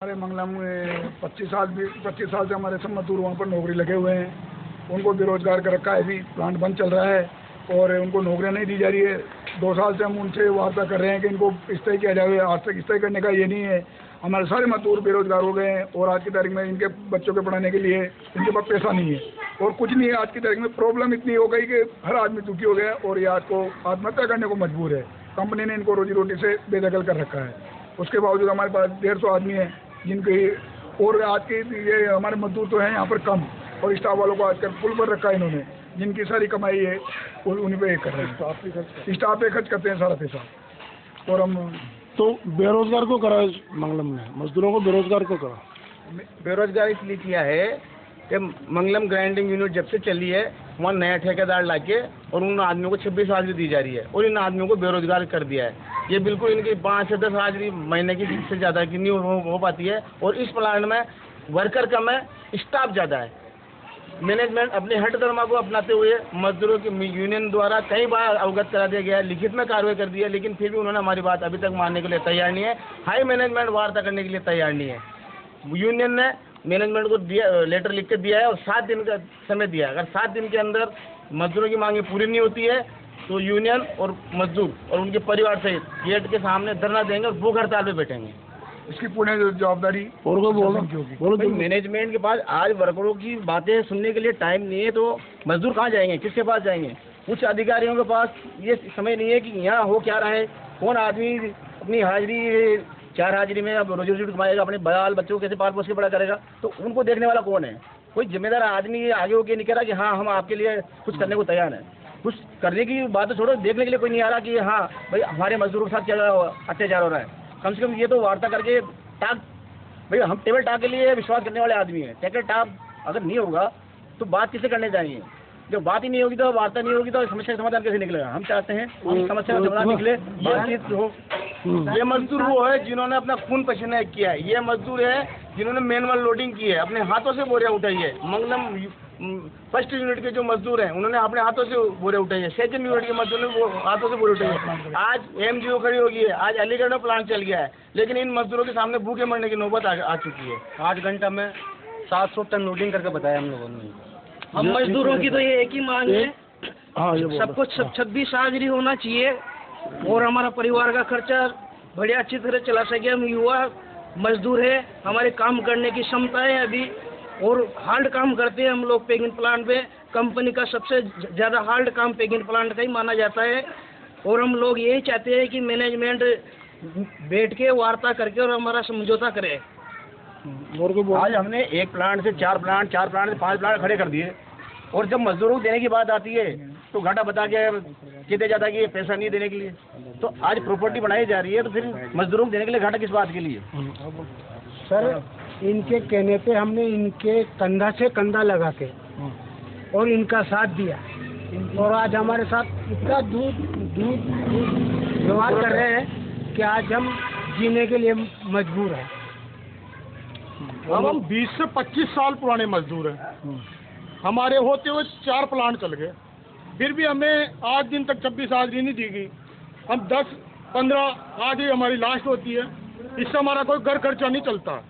हमारे मंगलम में 25 साल से हमारे सब मजदूर वहाँ पर नौकरी लगे हुए हैं। उनको बेरोजगार कर रखा है। अभी प्लांट बंद चल रहा है और उनको नौकरियाँ नहीं दी जा रही है। 2 साल से हम उनसे वार्ता कर रहे हैं कि इनको स्थायी किया जाए। आज तक स्थायी करने का ये नहीं है। हमारे सारे मजदूर बेरोजगार हो गए हैं और आज की तारीख में इनके बच्चों के पढ़ाने के लिए इनके पास पैसा नहीं है और कुछ नहीं है। आज की तारीख में प्रॉब्लम इतनी हो गई कि हर आदमी दुखी हो गया और ये आज को आत्महत्या करने को मजबूर है। कंपनी ने इनको रोजी रोटी से बेदखल कर रखा है। उसके बावजूद हमारे पास 150 आदमी हैं जिनकी, और आज के ये हमारे मजदूर तो हैं यहाँ पर कम और स्टाफ वालों को आजकल पुल पर रखा है इन्होंने, जिनकी सारी कमाई है उन्हीं पे कर रहे हैं। स्टाफ पे खर्च करते हैं सारा पैसा। और हम तो बेरोजगार को करा मंगलम में, मजदूरों को बेरोजगार को करा। बेरोजगार इसलिए किया है कि मंगलम ग्राइंडिंग यूनिट जब से चली है वहाँ नया ठेकेदार लाके और उन आदमियों को 26 हाजिरी दी जा रही है और इन आदमियों को बेरोजगार कर दिया है। ये बिल्कुल इनकी 5 से 10 हाजिरी महीने की से ज़्यादा की नहीं हो पाती है और इस प्लांट में वर्कर कम है, स्टाफ ज़्यादा है। मैनेजमेंट अपने हट धर्मा को अपनाते हुए मजदूरों की यूनियन द्वारा कई बार अवगत करा दिया गया है, लिखित में कार्रवाई कर दी है, लेकिन फिर भी उन्होंने हमारी बात अभी तक मानने के लिए तैयार नहीं है। हाई मैनेजमेंट वार्ता करने के लिए तैयार नहीं है। यूनियन ने मैनेजमेंट को लेटर लिख के दिया है और 7 दिन का समय दिया है। अगर 7 दिन के अंदर मजदूरों की मांगे पूरी नहीं होती है तो यूनियन और मजदूर और उनके परिवार सहित गेट के सामने धरना देंगे और भूख हड़ताल पे बैठेंगे। इसकी पूर्ण जवाबदारी और को बोलो मैनेजमेंट के पास आज वर्करों की बातें सुनने के लिए टाइम नहीं है, तो मजदूर कहाँ जाएंगे, किसके पास जाएंगे? कुछ अधिकारियों के पास ये समय नहीं है कि यहाँ हो क्या रहा है, कौन आदमी अपनी हाजिरी 4 हाजिरी में अब रोजी रोटी कमाएगा, अपने बाल बच्चों को कैसे पाल पोस के बड़ा करेगा, तो उनको देखने वाला कौन है? कोई जिम्मेदार आदमी आगे होकर नहीं कह रहा कि हाँ हम आपके लिए कुछ करने को तैयार हैं। कुछ करने की बात तो छोड़ो, देखने के लिए कोई नहीं आ रहा कि हाँ भाई हमारे मजदूरों के साथ क्या अत्याचार हो रहा है। कम से कम ये तो वार्ता करके टाक, भाई हम टेबल टाक के लिए विश्वास करने वाले आदमी हैं। टेबल टाक अगर नहीं होगा तो बात किसे करने जाएंगे? जब बात ही नहीं होगी तो वार्ता नहीं होगी तो समस्या का समाधान कैसे निकलेगा? हम चाहते हैं समस्या का समाधान निकले, बातचीत हो। ये मजदूर वो है जिन्होंने अपना खून पसीना किया है। ये मजदूर है जिन्होंने मैनुअल लोडिंग की है, अपने हाथों से बोरियां उठाई है। मंगलम फर्स्ट यूनिट के जो मजदूर हैं उन्होंने अपने हाथों से बोरे उठाई है। सेकंड यूनिट के मजदूर ने वो हाथों से बोरे उठाई है। आज एमजीओ खड़ी हो गई है, आज अलीगढ़ में प्लांट चल गया है, लेकिन इन मजदूरों के सामने भूखे मरने की नौबत आ चुकी है। 8 घंटा में 700 टन लोडिंग करके बताया हम लोगों ने। हम मजदूरों की तो ये एक ही मांग है, सबको 26 हाजिरी होना चाहिए और हमारा परिवार का खर्चा बढ़िया अच्छी तरह चला सके। हम युवा मजदूर है, हमारे काम करने की क्षमता है अभी और हार्ड काम करते हैं हम लोग पैकिंग प्लांट पे। कंपनी का सबसे ज़्यादा हार्ड काम पैकिंग प्लांट का ही माना जाता है और हम लोग यही चाहते हैं कि मैनेजमेंट बैठ के वार्ता करके और हमारा समझौता करे। आज हमने एक प्लांट से 4 प्लांट, 4 प्लांट से 5 प्लांट खड़े कर दिए और जब मजदूरों को देने की बात आती है तो घाटा बता के कहते जाता है कि पैसा नहीं देने के लिए। तो आज प्रॉपर्टी बनाई जा रही है तो फिर मजदूरों को देने के लिए घाटा किस बात के लिए? सर इनके कहने पे हमने इनके कंधा से कंधा लगा के और इनका साथ दिया और आज हमारे साथ इतना दूध व्यवहार कर रहे हैं कि आज हम जीने के लिए मजबूर हैं। अब हम 20 से 25 साल पुराने मजदूर हैं। हमारे होते हुए 4 प्लांट चल गए, फिर भी हमें आज दिन तक 26 हाजिरी नहीं दी गई। हम 10-15 हाजिरी हमारी लास्ट होती है, इससे हमारा कोई घर खर्चा नहीं चलता।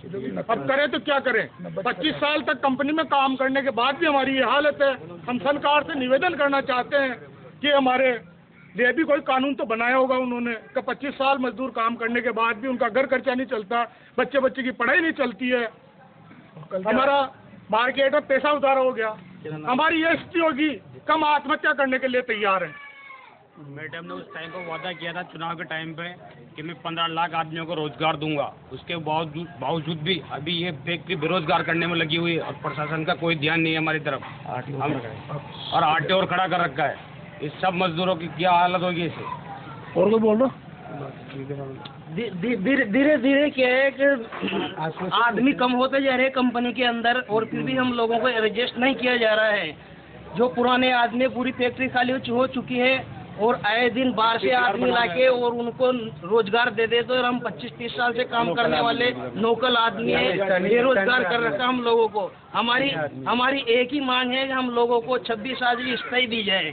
अब करें तो क्या करें? 25 साल तक कंपनी में काम करने के बाद भी हमारी ये हालत है। हम सरकार से निवेदन करना चाहते हैं कि हमारे लिए भी कोई कानून तो बनाया होगा उन्होंने कि 25 साल मजदूर काम करने के बाद भी उनका घर खर्चा नहीं चलता, बच्चे की पढ़ाई नहीं चलती है, हमारा मार्केट में पैसा उधार हो गया, हमारी ये स्थिति होगी, कम आत्महत्या करने के लिए तैयार है। मैडम ने उस टाइम पर वादा किया था चुनाव के टाइम पे कि मैं 15 लाख आदमियों को रोजगार दूंगा। उसके बावजूद भी अभी ये फैक्ट्री बेरोजगार करने में लगी हुई है और प्रशासन का कोई ध्यान नहीं है हमारी तरफ। और आटे और खड़ा कर रखा है। इस सब मजदूरों की क्या हालत होगी इसे? और को बोल रहा धीरे धीरे क्या है कि आदमी कम होते जा रहे हैं कंपनी के अंदर और फिर भी हम लोगों को एडजस्ट नहीं किया जा रहा है। जो पुराने आदमी, पूरी फैक्ट्री खाली हो चुकी है और आए दिन बाहर से आदमी लाके और उनको रोजगार दे दे तो हम 25-30 साल से काम करने वाले लोकल आदमी है, बेरोजगार कर रखा हम लोगों को। हमारी एक ही मांग है कि हम लोगों को 26 हाजिरी स्थायी दी जाए।